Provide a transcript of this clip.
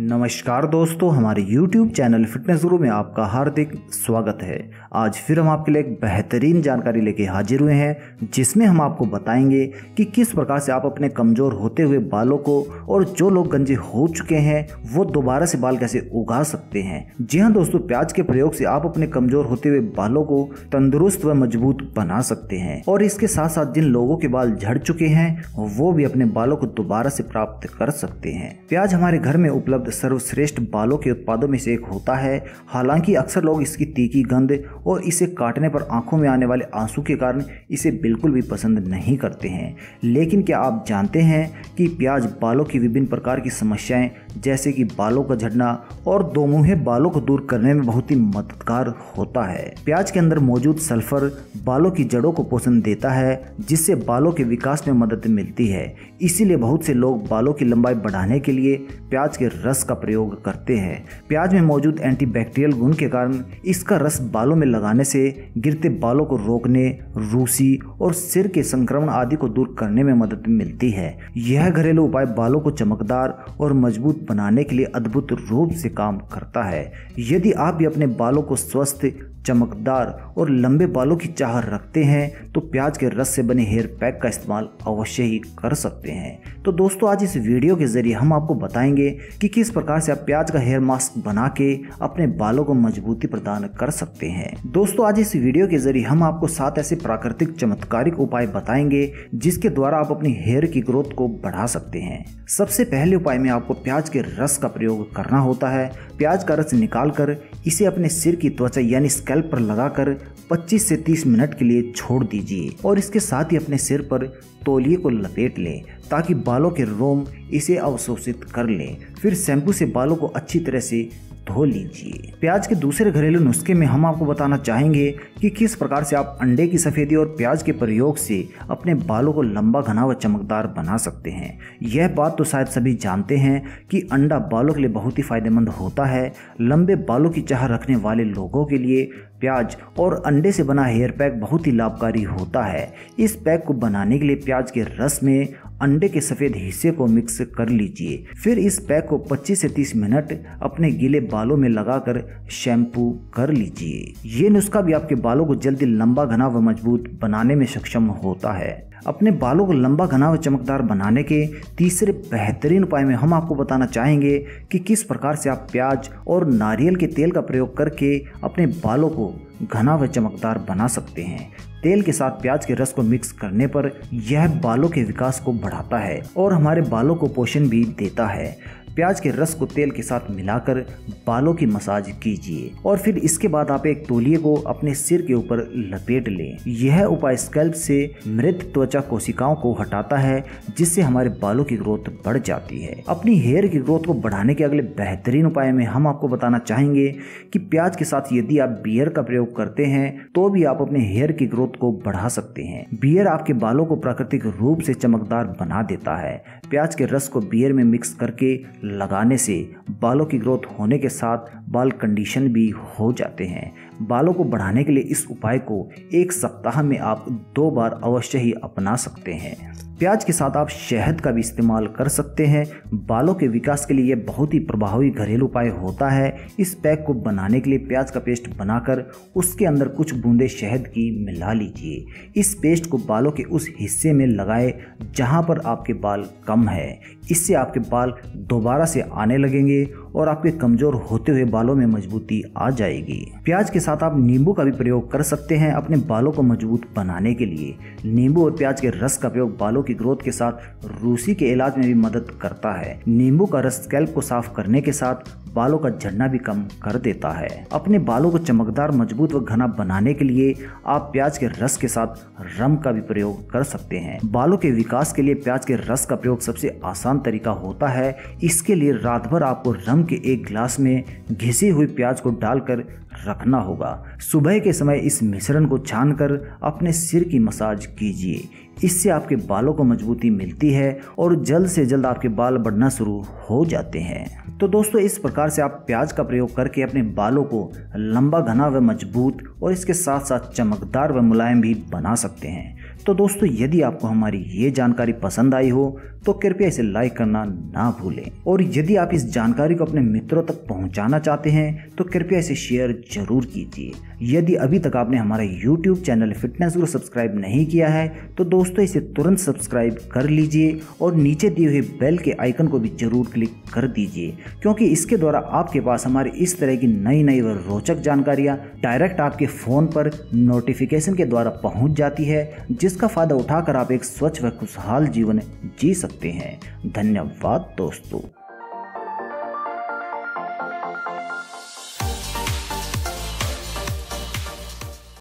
नमस्कार दोस्तों, हमारे YouTube चैनल फिटनेस गुरु में आपका हार्दिक स्वागत है। आज फिर हम आपके लिए एक बेहतरीन जानकारी लेके हाजिर हुए हैं, जिसमें हम आपको बताएंगे कि किस प्रकार से आप अपने कमज़ोर होते हुए बालों को और जो लोग गंजे हो चुके हैं वो दोबारा से बाल कैसे उगा सकते हैं। जी हाँ दोस्तों, प्याज के प्रयोग से आप अपने कमज़ोर होते हुए बालों को तंदुरुस्त व मजबूत बना सकते हैं और इसके साथ साथ जिन लोगों के बाल झड़ चुके हैं वो भी अपने बालों को दोबारा से प्राप्त कर सकते हैं। प्याज हमारे घर में उपलब्ध सर्वश्रेष्ठ बालों के उत्पादों में से एक होता है। हालांकि अक्सर लोग इसकी तीखी गंध और इसे काटने पर आंखों में आने वाले आंसू के कारण इसे बिल्कुल भी पसंद नहीं करते हैं। लेकिन क्या आप जानते हैं कि प्याज बालों की विभिन्न प्रकार की समस्याएं जैसे कि बालों का झड़ना और दोमुहे बालों को दूर करने में बहुत ही मददगार होता है। प्याज के अंदर मौजूद सल्फर बालों की जड़ों को पोषण देता है, जिससे बालों के विकास में मदद मिलती है। इसीलिए बहुत से लोग बालों की लंबाई बढ़ाने के लिए प्याज के रस का प्रयोग करते हैं। प्याज में मौजूद एंटीबैक्टीरियल गुण के कारण इसका रस बालों में लगाने से गिरते बालों को रोकने, रूसी और सिर के संक्रमण आदि को दूर करने में मदद मिलती है। यह घरेलू उपाय बालों को चमकदार और मजबूत बनाने के लिए अद्भुत रूप से काम करता है। यदि आप भी अपने बालों को स्वस्थ, चमकदार और लंबे बालों की चाह रखते हैं तो प्याज के रस से बने हेयर पैक का इस्तेमाल अवश्य ही कर सकते हैं। तो दोस्तों, आज इस वीडियो के जरिए हम आपको बताएंगे कि किस प्रकार से आप प्याज का हेयर मास्क बना के अपने बालों को मजबूती प्रदान कर सकते हैं। दोस्तों, आज इस वीडियो के जरिए हम आपको 7 ऐसे प्राकृतिक चमत्कारिक उपाय बताएंगे जिसके द्वारा आप अपनी हेयर की ग्रोथ को बढ़ा सकते हैं। सबसे पहले उपाय में आपको प्याज के रस का प्रयोग करना होता है। प्याज का रस निकालकर इसे अपने सिर की त्वचा यानी स्कैल्प पर लगाकर 25 से 30 मिनट के लिए छोड़ दीजिए और इसके साथ ही अपने सिर पर तौलिए को लपेट लें ताकि बालों के रोम इसे अवशोषित कर लें। फिर शैम्पू से बालों को अच्छी तरह से धो लीजिए। प्याज के दूसरे घरेलू नुस्खे में हम आपको बताना चाहेंगे कि किस प्रकार से आप अंडे की सफेदी और प्याज के प्रयोग से अपने बालों को लंबा, घना व चमकदार बना सकते हैं। यह बात तो शायद सभी जानते हैं कि अंडा बालों के लिए बहुत ही फायदेमंद होता है। लंबे बालों की चाह रखने वाले लोगों के लिए प्याज और अंडे से बना हेयर पैक बहुत ही लाभकारी होता है। इस पैक को बनाने के लिए प्याज के रस में अंडे के सफेद हिस्से को मिक्स कर लीजिए। फिर इस पैक को 25 से 30 मिनट अपने गीले बालों में लगाकर शैम्पू कर लीजिए। ये नुस्खा भी आपके बालों को जल्दी लंबा, घना व मजबूत बनाने में सक्षम होता है। अपने बालों को लंबा, घना व चमकदार बनाने के तीसरे बेहतरीन उपाय में हम आपको बताना चाहेंगे कि किस प्रकार से आप प्याज और नारियल के तेल का प्रयोग करके अपने बालों को घना व चमकदार बना सकते हैं। तेल के साथ प्याज के रस को मिक्स करने पर यह बालों के विकास को बढ़ाता है और हमारे बालों को पोषण भी देता है। प्याज के रस को तेल के साथ मिलाकर बालों की मसाज कीजिए और फिर इसके बाद आप एक तौलिए को अपने सिर के ऊपर लपेट लें। यह उपाय स्कैल्प से मृत त्वचा कोशिकाओं को हटाता है, जिससे हमारे बालों की ग्रोथ बढ़ जाती है। अपनी हेयर की ग्रोथ को बढ़ाने के अगले बेहतरीन उपाय में हम आपको बताना चाहेंगे कि प्याज के साथ यदि आप बियर का प्रयोग करते हैं तो भी आप अपने हेयर की ग्रोथ को बढ़ा सकते हैं। बियर आपके बालों को प्राकृतिक रूप से चमकदार बना देता है। प्याज के रस को बियर में मिक्स करके लगाने से बालों की ग्रोथ होने के साथ बाल कंडीशन भी हो जाते हैं। बालों को बढ़ाने के लिए इस उपाय को 1 सप्ताह में आप 2 बार अवश्य ही अपना सकते हैं। प्याज के साथ आप शहद का भी इस्तेमाल कर सकते हैं। बालों के विकास के लिए यह बहुत ही प्रभावी घरेलू उपाय होता है। इस पैक को बनाने के लिए प्याज का पेस्ट बनाकर उसके अंदर कुछ बूंदे शहद की मिला लीजिए। इस पेस्ट को बालों के उस हिस्से में लगाएं जहां पर आपके बाल कम है। इससे आपके बाल दोबारा से आने लगेंगे और आपके कमजोर होते हुए बालों में मजबूती आ जाएगी। प्याज के साथ आप नींबू का भी प्रयोग कर सकते हैं अपने बालों को मजबूत बनाने के लिए। नींबू और प्याज के रस का प्रयोग बालों की ग्रोथ के साथ रूसी के इलाज में भी मदद करता है। नींबू का रस स्कैल्प को साफ करने के साथ बालों का झड़ना भी कम कर देता है। अपने बालों को चमकदार, मजबूत व घना बनाने के लिए आप प्याज के रस के साथ रम का भी प्रयोग कर सकते हैं। बालों के विकास के लिए प्याज के रस का प्रयोग सबसे आसान तरीका होता है। इसके लिए रात भर आपको रम के 1 गिलास में घिसी हुई प्याज को डालकर रखना होगा। सुबह के समय इस मिश्रण को छानकर अपने सिर की मसाज कीजिए। इससे आपके बालों को मजबूती मिलती है और जल्द से जल्द आपके बाल बढ़ना शुरू हो जाते हैं। तो दोस्तों, इस प्रकार से आप प्याज का प्रयोग करके अपने बालों को लंबा, घना व मजबूत और इसके साथ साथ चमकदार व मुलायम भी बना सकते हैं। तो दोस्तों यदि आपको हमारी ये जानकारी पसंद आई हो तो कृपया इसे लाइक करना ना भूलें, और यदि आप इस जानकारी को अपने मित्रों तक पहुंचाना चाहते हैं तो कृपया इसे शेयर जरूर कीजिए। यदि अभी तक आपने हमारा YouTube चैनल फिटनेस गुरु सब्सक्राइब नहीं किया है तो दोस्तों इसे तुरंत सब्सक्राइब कर लीजिए और नीचे दिए हुए बेल के आइकन को भी जरूर क्लिक कर दीजिए, क्योंकि इसके द्वारा आपके पास हमारी इस तरह की नई नई व रोचक जानकारियां डायरेक्ट आपके फ़ोन पर नोटिफिकेशन के द्वारा पहुंच जाती है, जिसका फ़ायदा उठाकर आप एक स्वच्छ व खुशहाल जीवन जी सकते हैं। धन्यवाद दोस्तों।